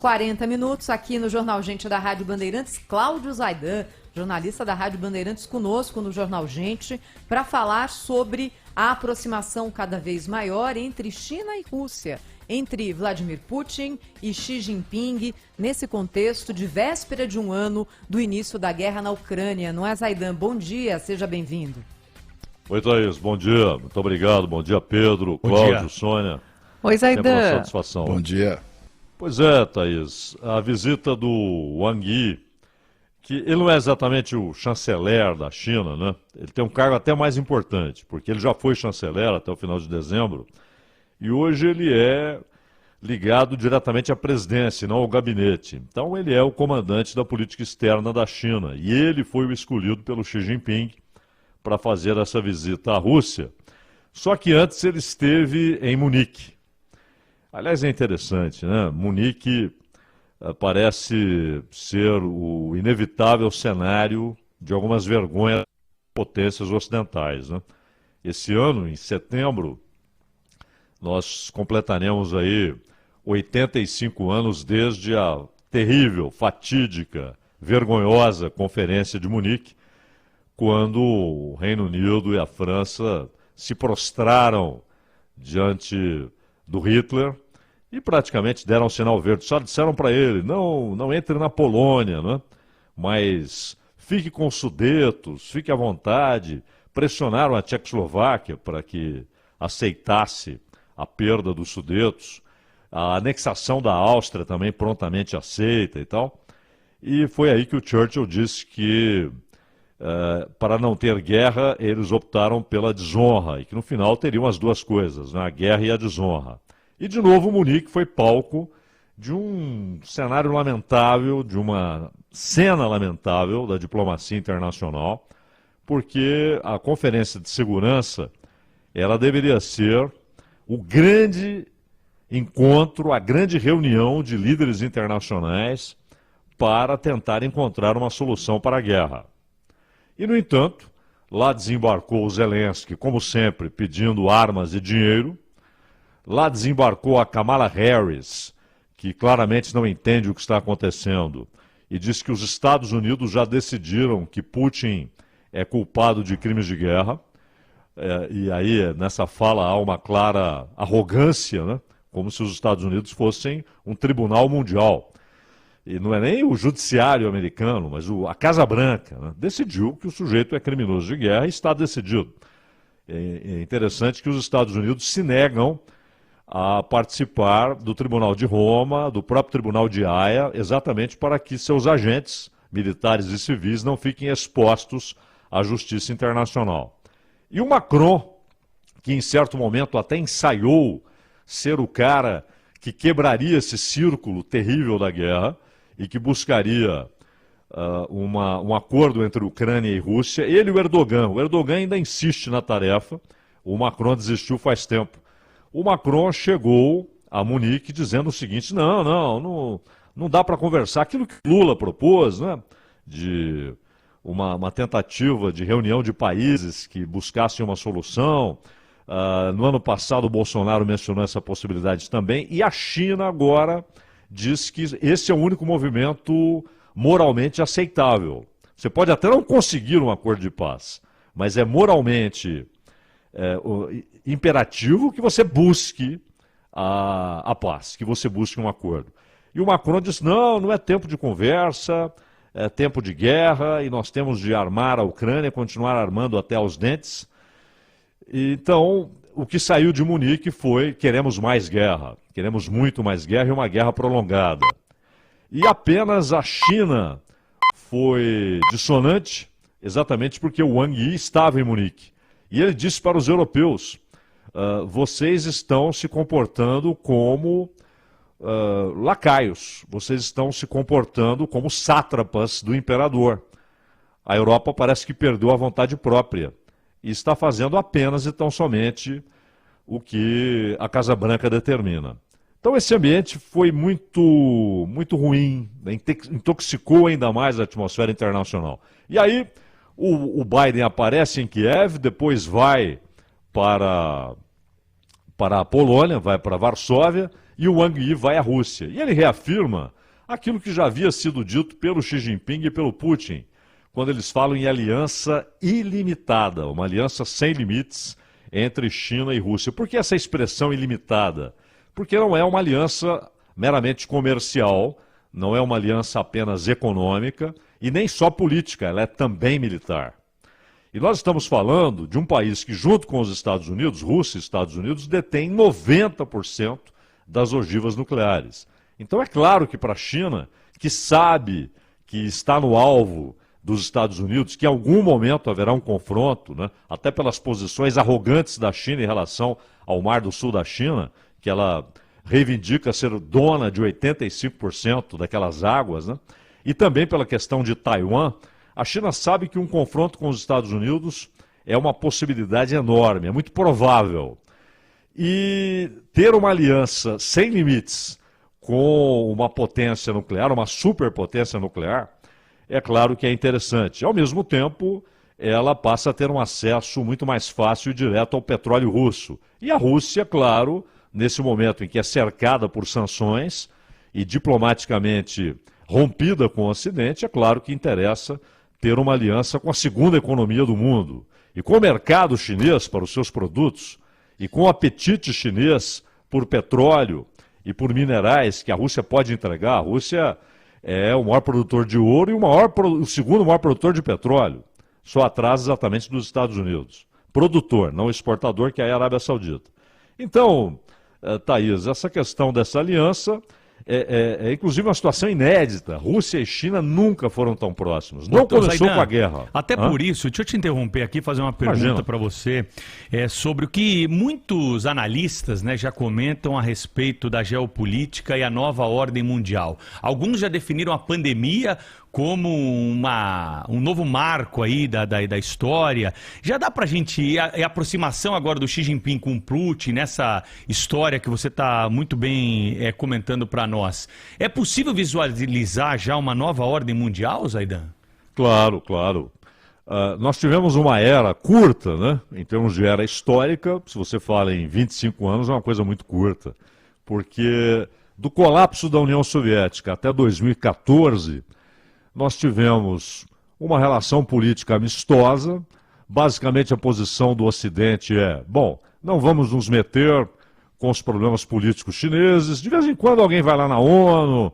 40 minutos aqui no Jornal Gente da Rádio Bandeirantes, Cláudio Zaidan, jornalista da Rádio Bandeirantes, conosco no Jornal Gente, para falar sobre a aproximação cada vez maior entre China e Rússia, entre Vladimir Putin e Xi Jinping, nesse contexto de véspera de um ano do início da guerra na Ucrânia. Não é, Zaidan? Bom dia, seja bem-vindo. Oi, Thaís, bom dia, muito obrigado, bom dia, Pedro, Cláudio, Sônia. Oi, Sempre uma Zaidan. satisfação. Bom dia. Pois é, Thaís, a visita do Wang Yi, que ele não é exatamente o chanceler da China, né? Ele tem um cargo até mais importante, porque ele já foi chanceler até o final de dezembro, e hoje ele é ligado diretamente à presidência, não ao gabinete. Então ele é o comandante da política externa da China, e ele foi o escolhido pelo Xi Jinping para fazer essa visita à Rússia. Só que antes ele esteve em Munique. Aliás, é interessante, né? Munique parece ser o inevitável cenário de algumas vergonhas das potências ocidentais, né? Esse ano, em setembro, nós completaremos aí 85 anos desde a terrível, fatídica, vergonhosa Conferência de Munique, quando o Reino Unido e a França se prostraram diante do Hitler e praticamente deram um sinal verde. Só disseram para ele, não entre na Polônia, né? Mas fique com os Sudetos, fique à vontade. Pressionaram a Tchecoslováquia para que aceitasse a perda dos Sudetos. A anexação da Áustria também prontamente aceita e tal. E foi aí que o Churchill disse que para não ter guerra, eles optaram pela desonra, e que no final teriam as duas coisas, né? A guerra e a desonra. E de novo Munique foi palco de um cenário lamentável, de uma cena lamentável da diplomacia internacional, porque a Conferência de Segurança, ela deveria ser o grande encontro, a grande reunião de líderes internacionais para tentar encontrar uma solução para a guerra. E, no entanto, lá desembarcou o Zelensky, como sempre, pedindo armas e dinheiro. Lá desembarcou a Kamala Harris, que claramente não entende o que está acontecendo, e diz que os Estados Unidos já decidiram que Putin é culpado de crimes de guerra. E aí, nessa fala, há uma clara arrogância, né? Como se os Estados Unidos fossem um tribunal mundial. E não é nem o judiciário americano, mas a Casa Branca, né? Decidiu que o sujeito é criminoso de guerra e está decidido. É interessante que os Estados Unidos se negam a participar do Tribunal de Roma, do próprio Tribunal de Haia, exatamente para que seus agentes militares e civis não fiquem expostos à justiça internacional. E o Macron, que em certo momento até ensaiou ser o cara que quebraria esse círculo terrível da guerra e que buscaria um acordo entre Ucrânia e Rússia, ele e o Erdogan. O Erdogan ainda insiste na tarefa, o Macron desistiu faz tempo. O Macron chegou a Munique dizendo o seguinte, não dá para conversar. Aquilo que Lula propôs, né, de uma tentativa de reunião de países que buscassem uma solução. No ano passado o Bolsonaro mencionou essa possibilidade também, e a China agora diz que esse é o único movimento moralmente aceitável. Você pode até não conseguir um acordo de paz, mas é moralmente imperativo que você busque a paz, que você busque um acordo. E o Macron disse, não é tempo de conversa, é tempo de guerra, e nós temos de armar a Ucrânia, continuar armando até aos dentes. Então, o que saiu de Munique foi, queremos mais guerra, queremos muito mais guerra e uma guerra prolongada. E apenas a China foi dissonante, exatamente porque o Wang Yi estava em Munique. E ele disse para os europeus, vocês estão se comportando como lacaios, vocês estão se comportando como sátrapas do imperador. A Europa parece que perdeu a vontade própria e está fazendo apenas e tão somente o que a Casa Branca determina. Então esse ambiente foi muito ruim, né? Intoxicou ainda mais a atmosfera internacional. E aí o Biden aparece em Kiev, depois vai para a Polônia, vai para Varsóvia, e o Wang Yi vai à Rússia. E ele reafirma aquilo que já havia sido dito pelo Xi Jinping e pelo Putin, quando eles falam em aliança ilimitada, uma aliança sem limites entre China e Rússia. Por que essa expressão ilimitada? Porque não é uma aliança meramente comercial, não é uma aliança apenas econômica e nem só política, ela é também militar. E nós estamos falando de um país que, junto com os Estados Unidos, Rússia e Estados Unidos, detém 90% das ogivas nucleares. Então é claro que para a China, que sabe que está no alvo dos Estados Unidos, que em algum momento haverá um confronto, né, até pelas posições arrogantes da China em relação ao Mar do Sul da China, que ela reivindica ser dona de 85% daquelas águas, né, e também pela questão de Taiwan, a China sabe que um confronto com os Estados Unidos é uma possibilidade enorme, é muito provável. E ter uma aliança sem limites com uma potência nuclear, uma superpotência nuclear, é claro que é interessante. Ao mesmo tempo, ela passa a ter um acesso muito mais fácil e direto ao petróleo russo. E a Rússia, claro, nesse momento em que é cercada por sanções e diplomaticamente rompida com o Ocidente, é claro que interessa ter uma aliança com a segunda economia do mundo. E com o mercado chinês para os seus produtos, e com o apetite chinês por petróleo e por minerais que a Rússia pode entregar, a Rússia é o maior produtor de ouro e o segundo maior produtor de petróleo, só atrás exatamente dos Estados Unidos. Produtor, não exportador, que é a Arábia Saudita. Então, Thaís, essa questão dessa aliança é inclusive uma situação inédita. Rússia e China nunca foram tão próximos. Não começou com a guerra. Até por isso, deixa eu te interromper aqui e fazer uma pergunta para você sobre o que muitos analistas, né, já comentam a respeito da geopolítica e a nova ordem mundial. Alguns já definiram a pandemia como um novo marco aí da história. Já dá pra gente ir a aproximação agora do Xi Jinping com o Putin nessa história que você está muito bem comentando para nós. É possível visualizar já uma nova ordem mundial, Zaidan? Claro, claro. Nós tivemos uma era curta, né? Em termos de era histórica, se você fala em 25 anos, é uma coisa muito curta. Porque do colapso da União Soviética até 2014... nós tivemos uma relação política amistosa. Basicamente a posição do Ocidente não vamos nos meter com os problemas políticos chineses. De vez em quando alguém vai lá na ONU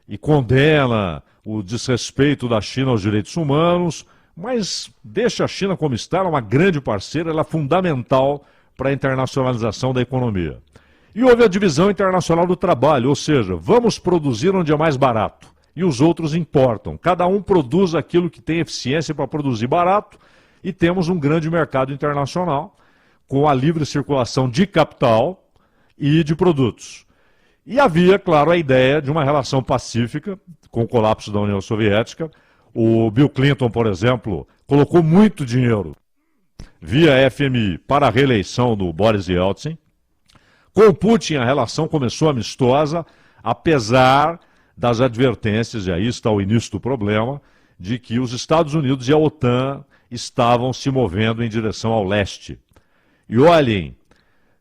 e condena o desrespeito da China aos direitos humanos, mas deixa a China como está, ela é uma grande parceira, ela é fundamental para a internacionalização da economia. E houve a divisão internacional do trabalho, ou seja, vamos produzir onde é mais barato. E os outros importam. Cada um produz aquilo que tem eficiência para produzir barato e temos um grande mercado internacional com a livre circulação de capital e de produtos. E havia, claro, a ideia de uma relação pacífica com o colapso da União Soviética. O Bill Clinton, por exemplo, colocou muito dinheiro via FMI para a reeleição do Boris Yeltsin. Com o Putin a relação começou amistosa, apesar das advertências, e aí está o início do problema, de que os Estados Unidos e a OTAN estavam se movendo em direção ao leste. E olhem,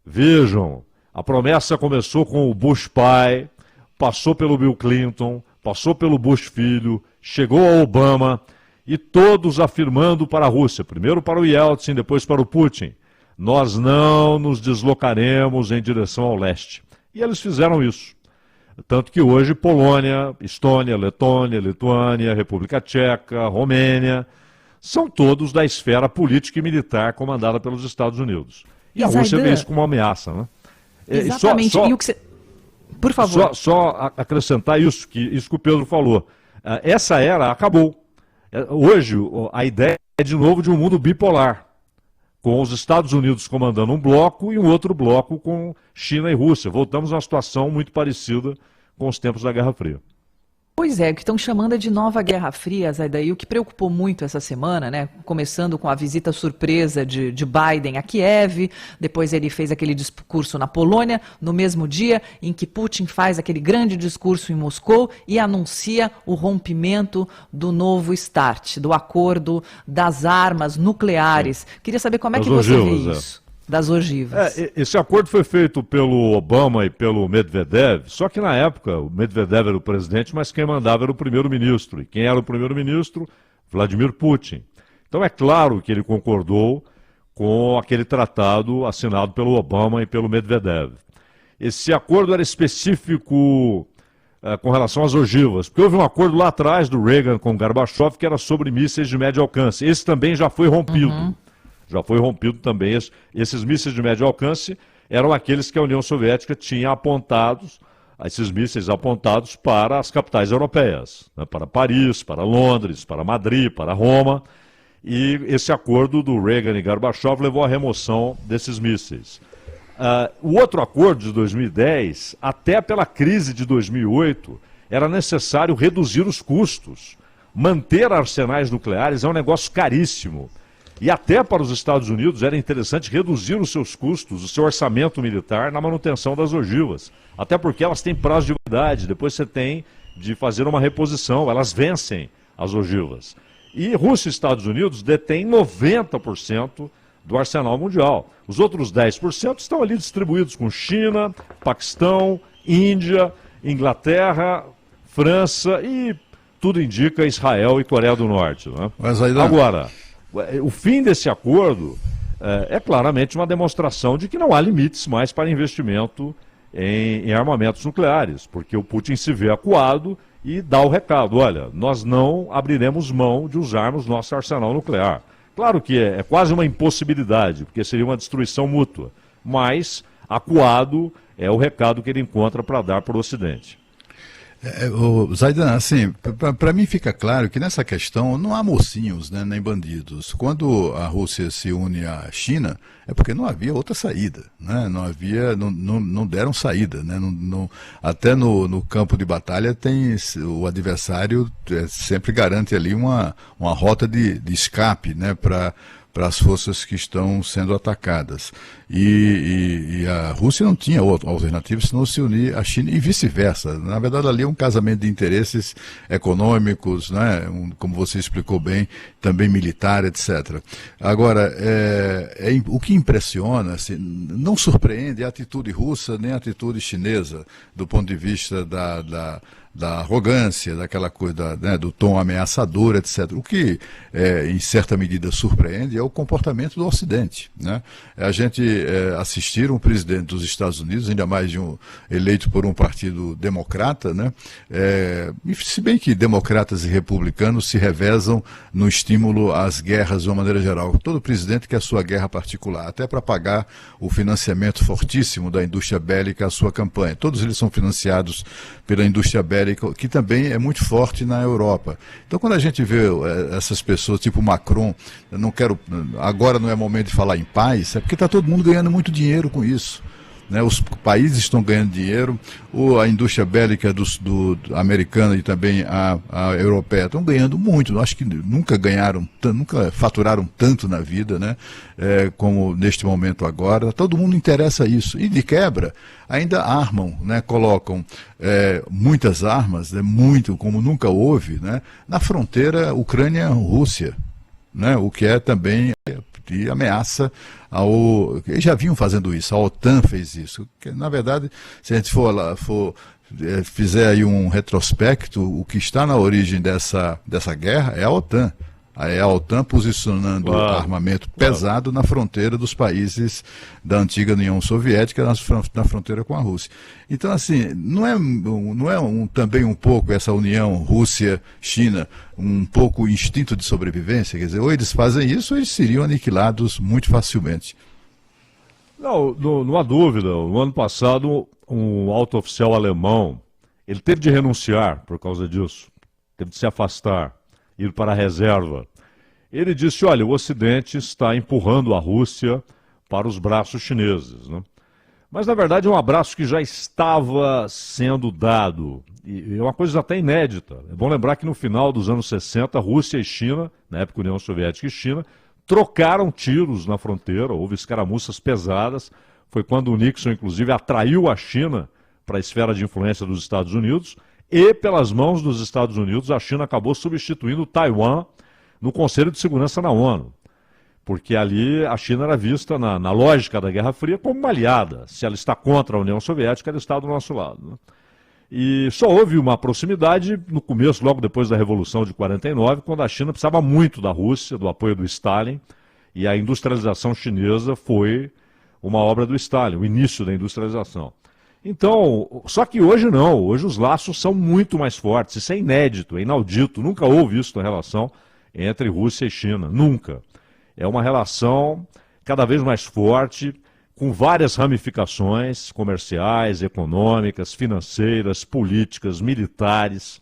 vejam, a promessa começou com o Bush pai, passou pelo Bill Clinton, passou pelo Bush filho, chegou ao Obama, e todos afirmando para a Rússia, primeiro para o Yeltsin, depois para o Putin, nós não nos deslocaremos em direção ao leste. E eles fizeram isso. Tanto que hoje Polônia, Estônia, Letônia, Lituânia, República Tcheca, Romênia, são todos da esfera política e militar comandada pelos Estados Unidos. E a Rússia vê isso como uma ameaça, né? Exatamente. E o que você... Por favor. Só acrescentar isso que o Pedro falou. Essa era acabou. Hoje a ideia é de novo de um mundo bipolar, com os Estados Unidos comandando um bloco e um outro bloco com China e Rússia. Voltamos a uma situação muito parecida com os tempos da Guerra Fria. Pois é, o que estão chamando de nova Guerra Fria, Zaidan, e o que preocupou muito essa semana, né? Começando com a visita surpresa de Biden a Kiev, depois ele fez aquele discurso na Polônia, no mesmo dia em que Putin faz aquele grande discurso em Moscou e anuncia o rompimento do novo START, do acordo das armas nucleares. Queria saber como é que você vê isso. das ogivas. Esse acordo foi feito pelo Obama e pelo Medvedev, só que na época o Medvedev era o presidente, mas quem mandava era o primeiro-ministro. E quem era o primeiro-ministro? Vladimir Putin. Então é claro que ele concordou com aquele tratado assinado pelo Obama e pelo Medvedev. Esse acordo era específico com relação às ogivas, porque houve um acordo lá atrás do Reagan com Gorbachev que era sobre mísseis de médio alcance. Esse também já foi rompido. Já foi rompido também. Esses mísseis de médio alcance eram aqueles que a União Soviética tinha apontados, esses mísseis apontados para as capitais europeias, né, para Paris, para Londres, para Madrid, para Roma. E esse acordo do Reagan e Gorbachev levou à remoção desses mísseis. O outro acordo de 2010, até pela crise de 2008, era necessário reduzir os custos. Manter arsenais nucleares é um negócio caríssimo. E até para os Estados Unidos era interessante reduzir os seus custos, o seu orçamento militar na manutenção das ogivas. Até porque elas têm prazo de validade, depois você tem de fazer uma reposição, elas vencem as ogivas. E Rússia e Estados Unidos detêm 90% do arsenal mundial. Os outros 10% estão ali distribuídos com China, Paquistão, Índia, Inglaterra, França e tudo indica Israel e Coreia do Norte. Né? Agora, o fim desse acordo é claramente uma demonstração de que não há limites mais para investimento em armamentos nucleares, porque o Putin se vê acuado e dá o recado, olha, nós não abriremos mão de usarmos nosso arsenal nuclear. Claro que é quase uma impossibilidade, porque seria uma destruição mútua, mas acuado é o recado que ele encontra para dar para o Ocidente. Zaidan, assim, para mim fica claro que nessa questão não há mocinhos, né, nem bandidos. Quando a Rússia se une à China, é porque não havia outra saída, né? Não deram saída, né? Até no campo de batalha o adversário sempre garante ali uma rota de escape, né, para as forças que estão sendo atacadas. E a Rússia não tinha outra alternativa senão se unir à China e vice-versa. Na verdade, ali é um casamento de interesses econômicos, né? Como você explicou bem, também militar, etc. Agora, o que impressiona, assim, não surpreende a atitude russa nem a atitude chinesa, do ponto de vista da arrogância, daquela coisa, né, do tom ameaçador, etc. O que, em certa medida, surpreende é o comportamento do Ocidente, né? A gente assistir um presidente dos Estados Unidos, ainda mais eleito por um partido democrata, né? E se bem que democratas e republicanos se revezam no estímulo às guerras de uma maneira geral. Todo presidente quer sua guerra particular, até para pagar o financiamento fortíssimo da indústria bélica à sua campanha. Todos eles são financiados pela indústria bélica, que também é muito forte na Europa. Então, quando a gente vê essas pessoas, tipo Macron, agora não é momento de falar em paz, é porque está todo mundo ganhando muito dinheiro com isso, né? Os países estão ganhando dinheiro, a indústria bélica americana e também a europeia estão ganhando muito. Eu acho que nunca faturaram tanto na vida, né? Como neste momento agora. Todo mundo interessa isso. E de quebra, ainda armam, né? Colocam muitas armas, muito, como nunca houve, né? Na fronteira Ucrânia-Rússia, né? O que é também de ameaça eles já vinham fazendo isso, a OTAN fez isso. Que, na verdade, se a gente fizer aí um retrospecto, o que está na origem dessa guerra é a OTAN. É a OTAN posicionando armamento pesado na fronteira dos países da antiga União Soviética, na fronteira com a Rússia. Então, assim, não é também um pouco essa união Rússia-China, um pouco o instinto de sobrevivência? Quer dizer, ou eles fazem isso ou eles seriam aniquilados muito facilmente. Não há dúvida. No ano passado, um alto oficial alemão, ele teve de renunciar por causa disso, teve de se afastar, ir para a reserva. Ele disse, olha, o Ocidente está empurrando a Rússia para os braços chineses, né? Mas, na verdade, é um abraço que já estava sendo dado, e é uma coisa até inédita. É bom lembrar que no final dos anos 60, Rússia e China, na época União Soviética e China, trocaram tiros na fronteira, houve escaramuças pesadas. Foi quando o Nixon, inclusive, atraiu a China para a esfera de influência dos Estados Unidos, e pelas mãos dos Estados Unidos, a China acabou substituindo Taiwan no Conselho de Segurança na ONU. porque ali a China era vista na lógica da Guerra Fria como uma aliada. Se ela está contra a União Soviética, ela está do nosso lado, né? E só houve uma proximidade no começo, logo depois da Revolução de 49, quando a China precisava muito da Rússia, do apoio do Stalin, e a industrialização chinesa foi uma obra do Stalin, o início da industrialização. Então, só que hoje não, hoje os laços são muito mais fortes, isso é inédito, é inaudito, nunca houve isso na relação entre Rússia e China, nunca. É uma relação cada vez mais forte, com várias ramificações comerciais, econômicas, financeiras, políticas, militares.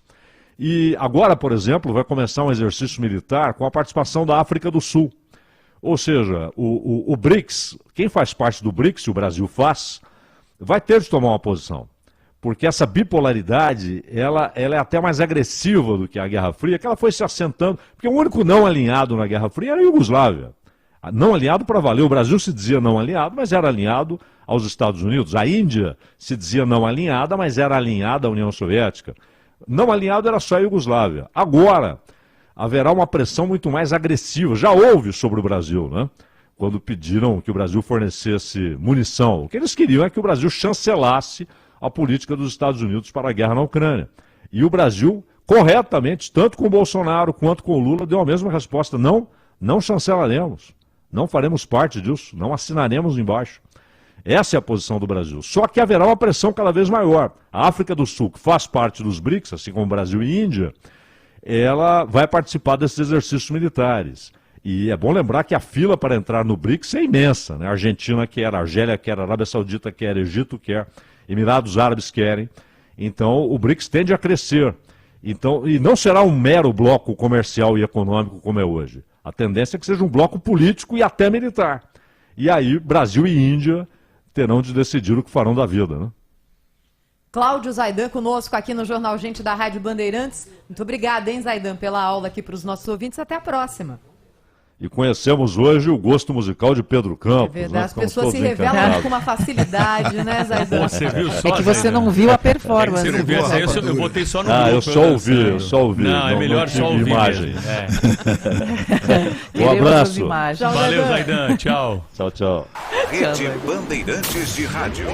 E agora, por exemplo, vai começar um exercício militar com a participação da África do Sul. Ou seja, o BRICS, quem faz parte do BRICS, e o Brasil faz, vai ter de tomar uma posição. Porque essa bipolaridade, ela é até mais agressiva do que a Guerra Fria, que ela foi se assentando, porque o único não alinhado na Guerra Fria era a Iugoslávia. Não alinhado para valer. O Brasil se dizia não alinhado, mas era alinhado aos Estados Unidos. A Índia se dizia não alinhada, mas era alinhada à União Soviética. Não alinhado era só a Iugoslávia. Agora, haverá uma pressão muito mais agressiva. Já houve sobre o Brasil, né? Quando pediram que o Brasil fornecesse munição. O que eles queriam é que o Brasil chancelasse a política dos Estados Unidos para a guerra na Ucrânia. E o Brasil, corretamente, tanto com o Bolsonaro quanto com o Lula, deu a mesma resposta. Não chancelaremos. Não faremos parte disso, não assinaremos embaixo. Essa é a posição do Brasil. Só que haverá uma pressão cada vez maior. A África do Sul, que faz parte dos BRICS, assim como Brasil e Índia, ela vai participar desses exercícios militares. E é bom lembrar que a fila para entrar no BRICS é imensa, né? A Argentina quer, a Argélia quer, a Arábia Saudita quer, Egito quer, Emirados Árabes querem. Então o BRICS tende a crescer. Então, e não será um mero bloco comercial e econômico como é hoje. A tendência é que seja um bloco político e até militar. E aí, Brasil e Índia terão de decidir o que farão da vida, né? Cláudio Zaidan conosco aqui no Jornal Gente da Rádio Bandeirantes. Muito obrigada, hein, Zaidan, pela aula aqui para os nossos ouvintes. Até a próxima. E conhecemos hoje o gosto musical de Pedro Campos. É verdade, né? as pessoas se revelam com uma facilidade, né, Zaidan? Você viu só, É que você não viu a performance. Você não viu essa aí, eu botei só no Ah, grupo. eu só ouvi. Não, é melhor só ouvir imagem. mesmo. É. Um abraço. Imagens. Valeu, Zaidan. Tchau. Tchau, tchau. Rede Bandeirantes de Rádio.